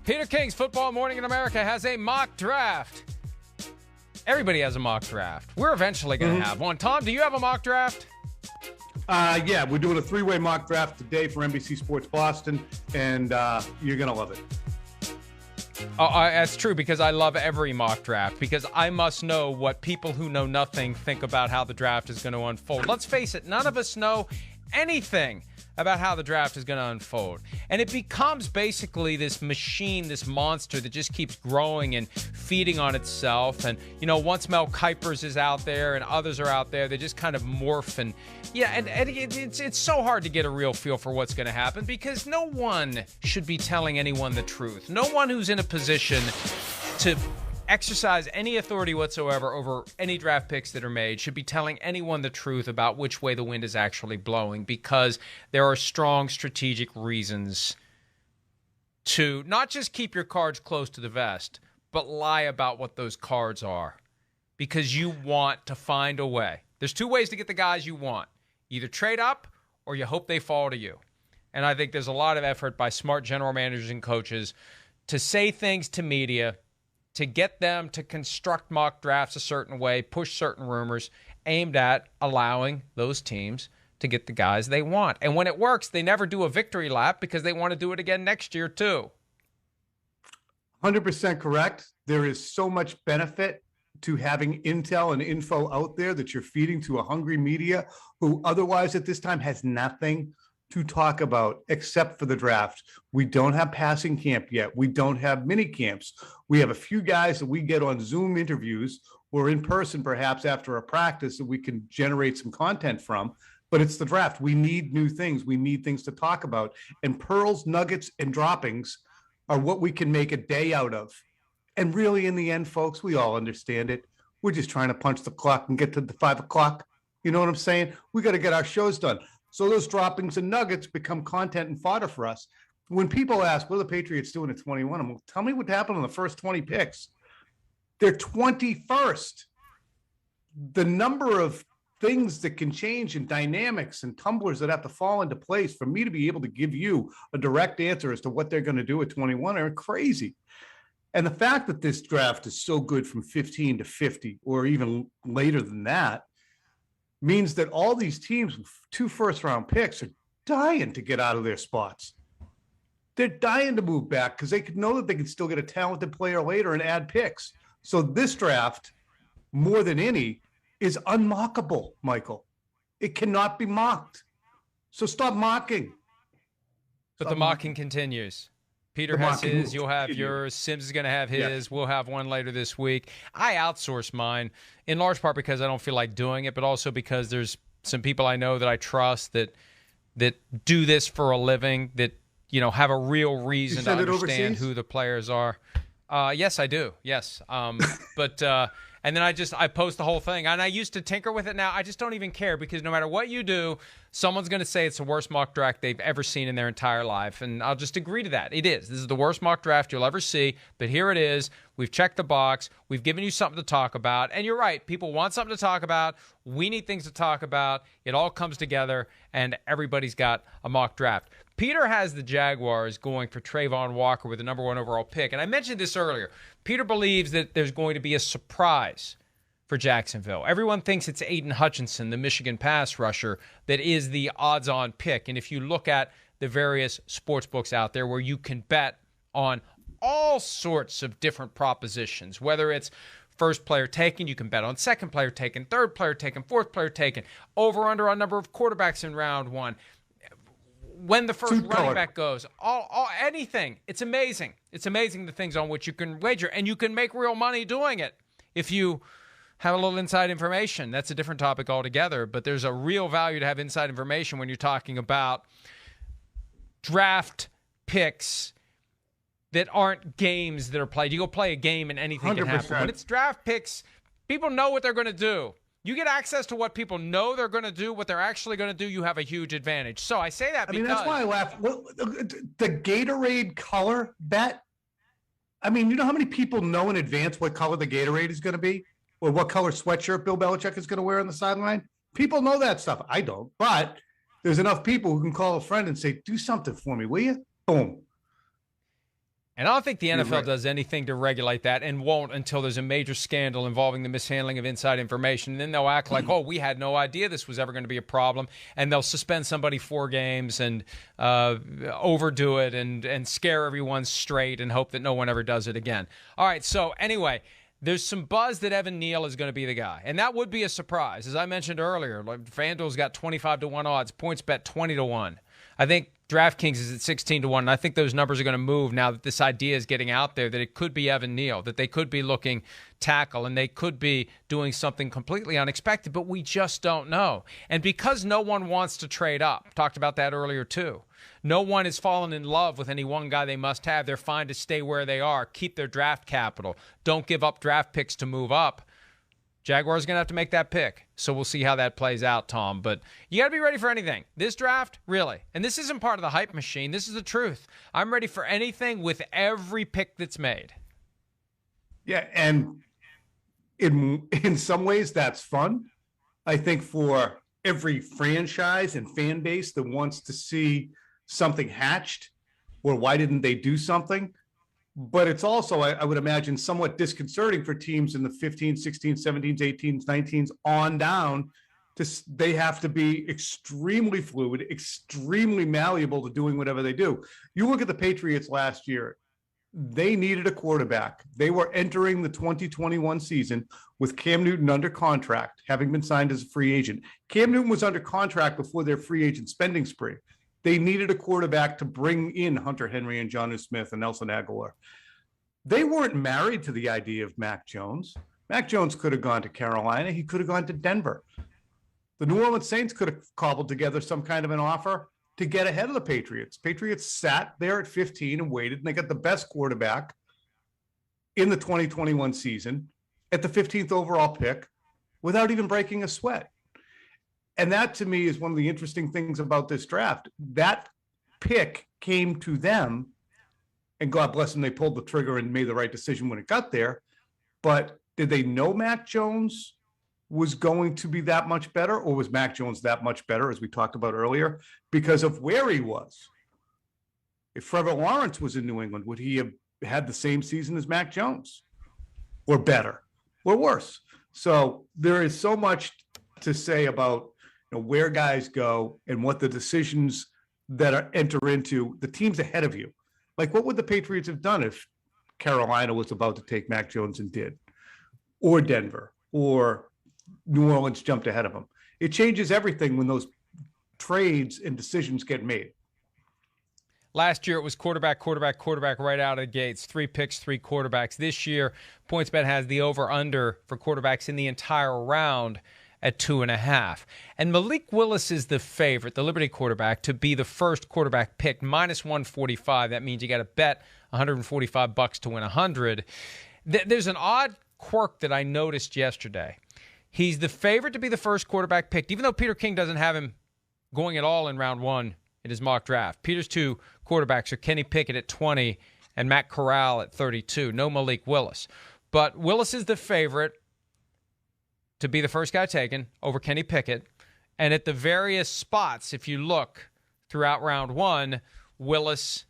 Peter King's Football Morning in America has a mock draft. Everybody has a mock draft. We're eventually going to have one. Tom, do you have a mock draft? Yeah, we're doing a three-way mock draft today for NBC Sports Boston, and you're going to love it. That's true, because I love every mock draft, because I must know what people who know nothing think about how the draft is going to unfold. Let's face it, none of us know anything about how the draft is going to unfold. And it becomes basically this machine, this monster that just keeps growing and feeding on itself. And, you know, once Mel Kiper's is out there and others are out there, they just kind of morph. And, yeah, and it's so hard to get a real feel for what's going to happen, because no one should be telling anyone the truth. No one who's in a position to exercise any authority whatsoever over any draft picks that are made should be telling anyone the truth about which way the wind is actually blowing, because there are strong strategic reasons to not just keep your cards close to the vest, but lie about what those cards are, because you want to find a way. There's two ways to get the guys you want. Either trade up or you hope they fall to you. And I think there's a lot of effort by smart general managers and coaches to say things to media to get them to construct mock drafts a certain way, push certain rumors aimed at allowing those teams to get the guys they want. And when it works, they never do a victory lap, because they want to do it again next year too. 100% correct. There is so much benefit to having intel and info out there that you're feeding to a hungry media who otherwise at this time has nothing to talk about except for the draft. We don't have passing camp yet. We don't have mini camps. We have a few guys that we get on Zoom interviews or in person perhaps after a practice that we can generate some content from, but it's the draft. We need new things. We need things to talk about. And pearls, nuggets, and droppings are what we can make a day out of. And really, in the end, folks, we all understand it. We're just trying to punch the clock and get to the 5 o'clock. You know what I'm saying? We got to get our shows done. So those droppings and nuggets become content and fodder for us. When people ask, what are the Patriots doing at 21? I'm like, tell me what happened on the first 20 picks. They're 21st. The number of things that can change and dynamics and tumblers that have to fall into place for me to be able to give you a direct answer as to what they're going to do at 21 are crazy. And the fact that this draft is so good from 15 to 50 or even later than that means that all these teams with 2 first-round picks are dying to get out of their spots. They're dying to move back because they could know that they can still get a talented player later and add picks. So this draft, more than any, is unmockable, Michael. It cannot be mocked. So stop mocking. But the mocking continues. Peter has his, you'll have yours, Sims is going to have his, yes. We'll have one later this week. I outsource mine, in large part because I don't feel like doing it, but also because there's some people I know that I trust that do this for a living, that, you know, have a real reason to understand who the players are. Yes, I do. Yes. And then I post the whole thing, and I used to tinker with it. Now I just don't even care, because no matter what you do, someone's going to say it's the worst mock draft they've ever seen in their entire life, and I'll just agree to that. It is. This is the worst mock draft you'll ever see, but here it is. We've checked the box. We've given you something to talk about, and you're right. People want something to talk about. We need things to talk about. It all comes together, and everybody's got a mock draft. Peter has the Jaguars going for Trayvon Walker with the number 1 overall pick, and I mentioned this earlier. Peter believes that there's going to be a surprise for Jacksonville. Everyone thinks it's Aiden Hutchinson, the Michigan pass rusher, that is the odds-on pick. And if you look at the various sports books out there where you can bet on all sorts of different propositions, whether it's first player taken, you can bet on second player taken, third player taken, fourth player taken, over-under on number of quarterbacks in round 1, when the first running back goes, anything. It's amazing. It's amazing the things on which you can wager, and you can make real money doing it if you have a little inside information. That's a different topic altogether, but there's a real value to have inside information when you're talking about draft picks that aren't games that are played. You go play a game and anything 100%. Can happen. When it's draft picks, people know what they're going to do. You get access to what people know they're going to do, what they're actually going to do, you have a huge advantage. So I say that because... that's why I laugh. Well, the Gatorade color bet, I mean, you know how many people know in advance what color the Gatorade is going to be? Or what color sweatshirt Bill Belichick is going to wear on the sideline? People know that stuff. I don't. But there's enough people who can call a friend and say, do something for me, will you? Boom. And I don't think the NFL right. does anything to regulate that and won't until there's a major scandal involving the mishandling of inside information. And then they'll act like, oh, we had no idea this was ever going to be a problem. And they'll suspend somebody 4 games and overdo it and scare everyone straight and hope that no one ever does it again. All right, so anyway, there's some buzz that Evan Neal is going to be the guy. And that would be a surprise. As I mentioned earlier, like FanDuel's got 25-1 odds, PointsBet 20-1. I think DraftKings is at 16-1, and I think those numbers are going to move now that this idea is getting out there that it could be Evan Neal, that they could be looking tackle, and they could be doing something completely unexpected, but we just don't know. And because no one wants to trade up, talked about that earlier too, no one has fallen in love with any one guy they must have. They're fine to stay where they are, keep their draft capital, don't give up draft picks to move up. Jaguars are going to have to make that pick, so we'll see how that plays out, Tom. But you got to be ready for anything. This draft, really, and this isn't part of the hype machine. This is the truth. I'm ready for anything with every pick that's made. Yeah, and in some ways that's fun. I think for every franchise and fan base that wants to see something hatched, or why didn't they do something? But it's also, I would imagine, somewhat disconcerting for teams in the 15s, 16s, 17s, 18s, 19s on down. They have to be extremely fluid, extremely malleable to doing whatever they do. You look at the Patriots last year. They needed a quarterback. They were entering the 2021 season with Cam Newton under contract, having been signed as a free agent. Cam Newton was under contract before their free agent spending spree. They needed a quarterback to bring in Hunter Henry and Jonnu Smith and Nelson Aguilar. They weren't married to the idea of Mac Jones. Mac Jones could have gone to Carolina. He could have gone to Denver. The New Orleans Saints could have cobbled together some kind of an offer to get ahead of the Patriots. Patriots sat there at 15 and waited, and they got the best quarterback in the 2021 season at the 15th overall pick without even breaking a sweat. And that, to me, is one of the interesting things about this draft. That pick came to them, and God bless them, they pulled the trigger and made the right decision when it got there. But did they know Mac Jones was going to be that much better, or was Mac Jones that much better, as we talked about earlier, because of where he was? If Trevor Lawrence was in New England, would he have had the same season as Mac Jones, or better, or worse? So there is so much to say about where guys go and what the decisions that enter into the teams ahead of you. Like, what would the Patriots have done if Carolina was about to take Mac Jones and did, or Denver, or New Orleans jumped ahead of them? It changes everything when those trades and decisions get made. Last year, it was quarterback right out of the gates. 3 picks, 3 quarterbacks. This year, PointsBet has the over-under for quarterbacks in the entire round at 2.5. And Malik Willis is the favorite, the Liberty quarterback, to be the first quarterback picked, minus 145. That means you got to bet $145 to win 100. There's an odd quirk that I noticed yesterday. He's the favorite to be the first quarterback picked, even though Peter King doesn't have him going at all in round 1 in his mock draft. Peter's 2 quarterbacks are Kenny Pickett at 20 and Matt Corral at 32. No Malik Willis. But Willis is the favorite to be the first guy taken over Kenny Pickett. And at the various spots, if you look throughout round 1, Willis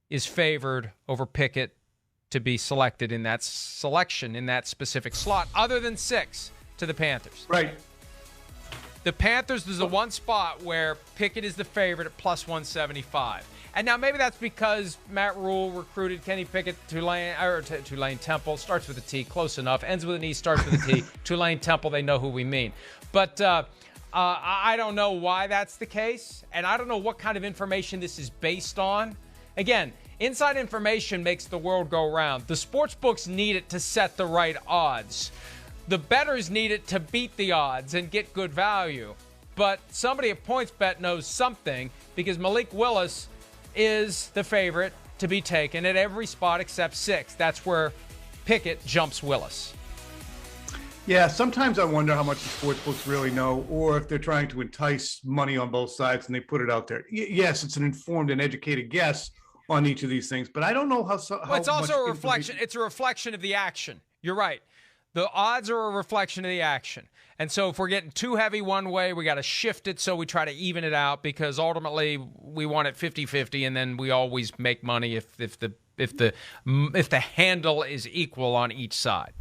is favored over Pickett to be selected in that selection, in that specific slot, other than 6 to the Panthers. Right. The Panthers, there's the one spot where Pickett is the favorite at plus 175. And now maybe that's because Matt Rule recruited Kenny Pickett to Tulane Temple. Starts with a T, close enough. Ends with an E, starts with a T. Tulane Temple, they know who we mean. But I don't know why that's the case. And I don't know what kind of information this is based on. Again, inside information makes the world go round. The sports books need it to set the right odds. The bettors need it to beat the odds and get good value. But somebody at PointsBet knows something, because Malik Willis is the favorite to be taken at every spot except 6. That's where Pickett jumps Willis. Yeah, sometimes I wonder how much the sports books really know, or if they're trying to entice money on both sides and they put it out there. Yes, it's an informed and educated guess on each of these things, but I don't know how well, it's also a reflection. It's a reflection of the action. You're right. The odds are a reflection of the action. And so if we're getting too heavy one way, we got to shift it so we try to even it out, because ultimately we want it 50-50, and then we always make money if the the handle is equal on each side.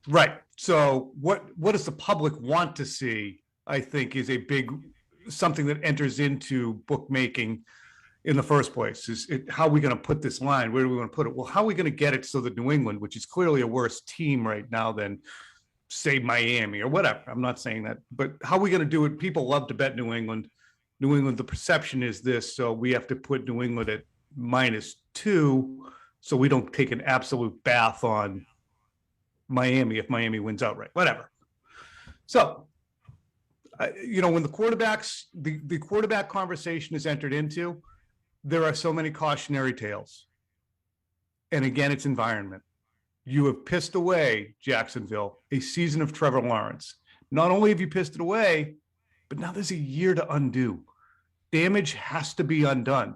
Right. So what does the public want to see, I think, is a big something that enters into bookmaking in the first place. How are we going to put this line? Where do we want to put it? Well, how are we going to get it so that New England, which is clearly a worse team right now than, say, Miami or whatever. I'm not saying that. But how are we going to do it? People love to bet New England. New England, the perception is this, so we have to put New England at -2 so we don't take an absolute bath on Miami if Miami wins outright, whatever. So, when the quarterback conversation is entered into, there are so many cautionary tales. And again, it's environment. You have pissed away, Jacksonville, a season of Trevor Lawrence. Not only have you pissed it away, but now there's a year to undo. Damage has to be undone.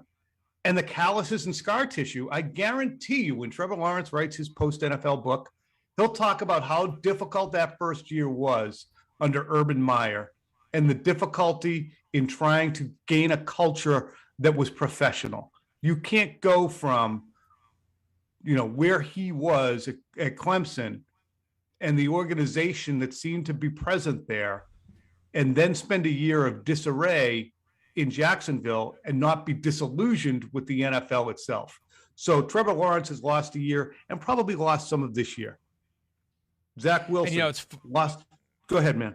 And the calluses and scar tissue, I guarantee you, when Trevor Lawrence writes his post-NFL book, he'll talk about how difficult that first year was under Urban Meyer and the difficulty in trying to gain a culture that was professional. You can't go from, where he was at Clemson and the organization that seemed to be present there, and then spend a year of disarray in Jacksonville and not be disillusioned with the NFL itself. So Trevor Lawrence has lost a year and probably lost some of this year. Zach Wilson it's lost. Go ahead, man.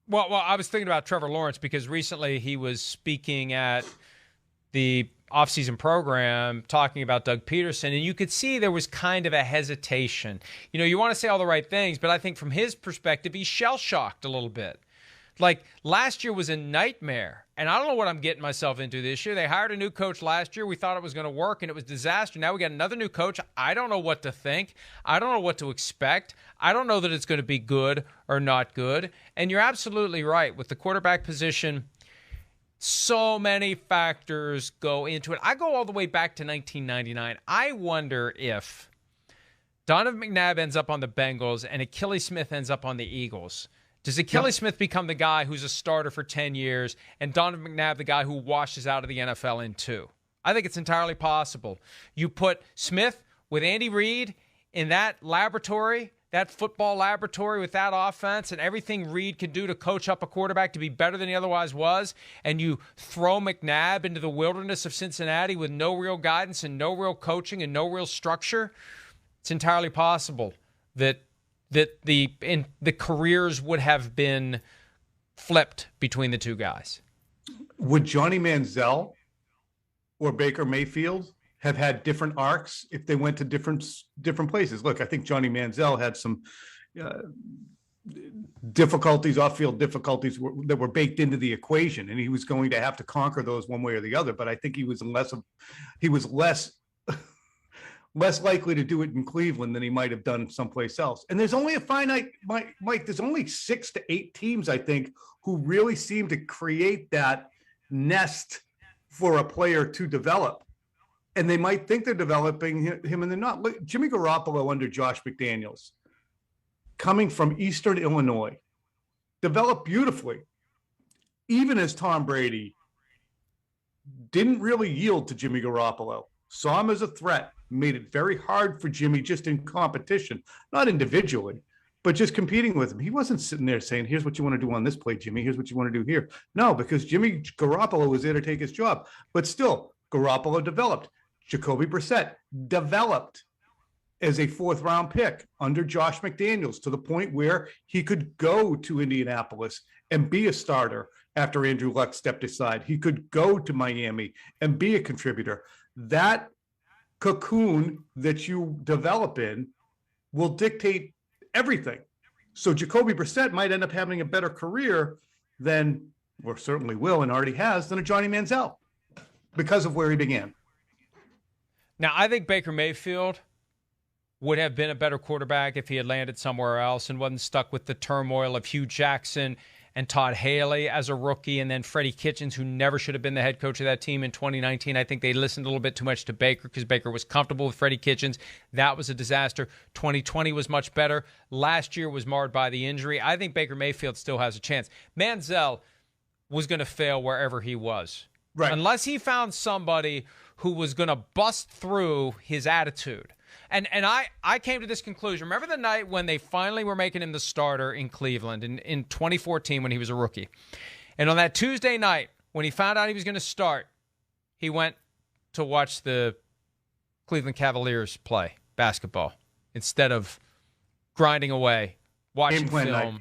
Well, I was thinking about Trevor Lawrence because recently he was speaking at the offseason program talking about Doug Peterson, and you could see there was kind of a hesitation. You want to say all the right things, but I think from his perspective, he's shell-shocked a little bit. Like, last year was a nightmare, and I don't know what I'm getting myself into this year. They hired a new coach last year. We thought it was going to work, and it was disaster. Now we got another new coach. I don't know what to think. I don't know what to expect. I don't know that it's going to be good or not good. And you're absolutely right. With the quarterback position, so many factors go into it. I go all the way back to 1999. I wonder if Donovan McNabb ends up on the Bengals and Achilles Smith ends up on the Eagles. Does Achilles Smith become the guy who's a starter for 10 years and Donovan McNabb the guy who washes out of the NFL in 2? I think it's entirely possible. You put Smith with Andy Reid in that laboratory, that football laboratory with that offense and everything Reid could do to coach up a quarterback to be better than he otherwise was, and you throw McNabb into the wilderness of Cincinnati with no real guidance and no real coaching and no real structure, it's entirely possible that the careers would have been flipped between the two guys. Would Johnny Manziel or Baker Mayfield have had different arcs if they went to different places? Look, I think Johnny Manziel had some difficulties, off-field difficulties that were baked into the equation, and he was going to have to conquer those one way or the other. But I think he was less likely to do it in Cleveland than he might have done someplace else. And there's only a finite, Mike, there's only 6 to 8 teams, I think, who really seem to create that nest for a player to develop. And they might think they're developing him and they're not. Look, Jimmy Garoppolo under Josh McDaniels, coming from Eastern Illinois, developed beautifully, even as Tom Brady didn't really yield to Jimmy Garoppolo. Saw him as a threat, made it very hard for Jimmy just in competition, not individually, but just competing with him. He wasn't sitting there saying, here's what you want to do on this play, Jimmy. Here's what you want to do here. No, because Jimmy Garoppolo was there to take his job. But still, Garoppolo developed. Jacoby Brissett developed as a 4th-round pick under Josh McDaniels to the point where he could go to Indianapolis and be a starter after Andrew Luck stepped aside. He could go to Miami and be a contributor. That cocoon that you develop in will dictate everything. So Jacoby Brissett might end up having a better career than, or certainly will and already has, than a Johnny Manziel because of where he began. Now, I think Baker Mayfield would have been a better quarterback if he had landed somewhere else and wasn't stuck with the turmoil of Hugh Jackson and Todd Haley as a rookie, and then Freddie Kitchens, who never should have been the head coach of that team in 2019. I think they listened a little bit too much to Baker because Baker was comfortable with Freddie Kitchens. That was a disaster. 2020 was much better. Last year was marred by the injury. I think Baker Mayfield still has a chance. Manziel was going to fail wherever he was. Right. Unless he found somebody who was going to bust through his attitude. And I came to this conclusion. Remember the night when they finally were making him the starter in Cleveland in 2014 when he was a rookie? And on that Tuesday night, when he found out he was going to start, he went to watch the Cleveland Cavaliers play basketball instead of grinding away, watching film,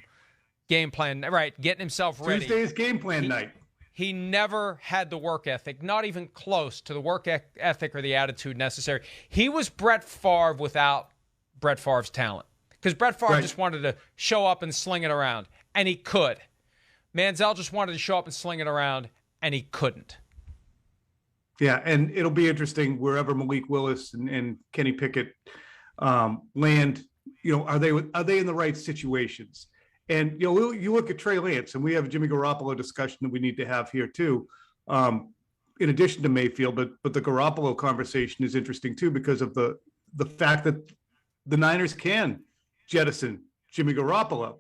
game plan, right, getting himself ready. Tuesday is game plan night. He never had the work ethic, not even close to the work ethic or the attitude necessary. He was Brett Favre without Brett Favre's talent, because Brett Favre just wanted to show up and sling it around, and he could. Manziel just wanted to show up and sling it around, and he couldn't. Yeah, and it'll be interesting wherever Malik Willis and Kenny Pickett land. Are they in the right situations? And you look at Trey Lance, and we have a Jimmy Garoppolo discussion that we need to have here too, in addition to Mayfield. But the Garoppolo conversation is interesting too, because of the fact that the Niners can jettison Jimmy Garoppolo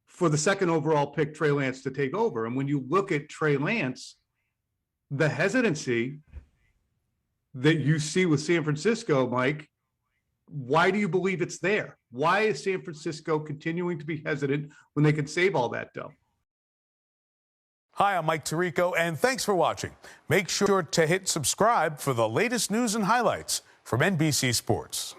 for the second overall pick, Trey Lance, to take over. And when you look at Trey Lance, the hesitancy that you see with San Francisco, Mike, why do you believe it's there? Why is San Francisco continuing to be hesitant when they can save all that dough? Hi, I'm Mike Tirico, and thanks for watching. Make sure to hit subscribe for the latest news and highlights from NBC Sports.